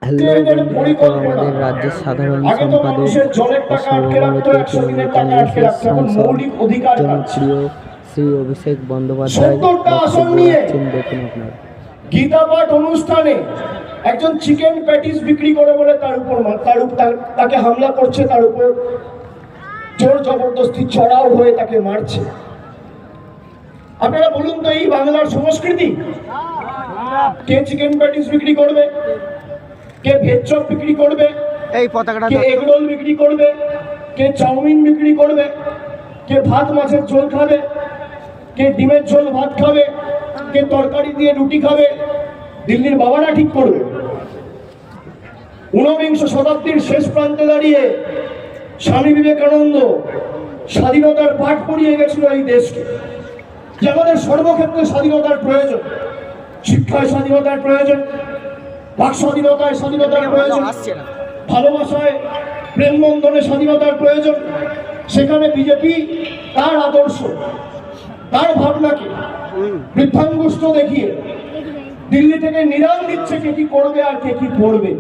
Hello বন্ধুরা, তো আমাদের রাজ্যের সাধারণ সম্পাদক ও সর্বভারতীয় তৃণমূল কংগ্রেসের সাংসদ জনপ্রিয় শ্রী অভিষেক বন্দ্যোপাধ্যায় বক্তব্য রাখছেন, দেখুন আপনারা। গীতা পাঠ অনুষ্ঠানে একজন চিকেন প্যাটিস বিক্রি করে বলে তাকে হামলা করছে, তার উপর জোর জবরদস্তি চড়াও হয়ে তাকে মারছে। আপনারা বলুন তো, এই বাংলার সংস্কৃতি? কে চিকেন প্যাটিস বিক্রি করবে? কে ভেজ চপ বিক্রি করবে? এই পতাকাটা কে এগ রোল বিক্রি করবে? কে চাউমিন বিক্রি করবে? কে ভাত মাছের ঝোল খাবে? কে ডিমের ঝোল ভাত খাবে? কে তরকারি দিয়ে রুটি খাবে? দিল্লির বাবারা ঠিক করবে। ঊনবিংশ শতাব্দীর শেষ প্রান্তে দাঁড়িয়ে স্বামী বিবেকানন্দ স্বাধীনতার পাঠ পড়িয়ে গেছিল এই দেশকে, যে আমাদের সর্বক্ষেত্রে স্বাধীনতার প্রয়োজন। শিক্ষায় স্বাধীনতার প্রয়োজন, বাক স্বাধীনতায় স্বাধীনতার প্রয়োজন, ভালোবাসায় প্রেম বন্ধনে স্বাধীনতার প্রয়োজন। সেখানে বিজেপি তার আদর্শ, তার ভাবনাকে বৃদ্ধাঙ্গুষ্ঠ দেখিয়ে দিল্লি থেকে নিরাম দিচ্ছে কে কি করবে আর কে কি করবে।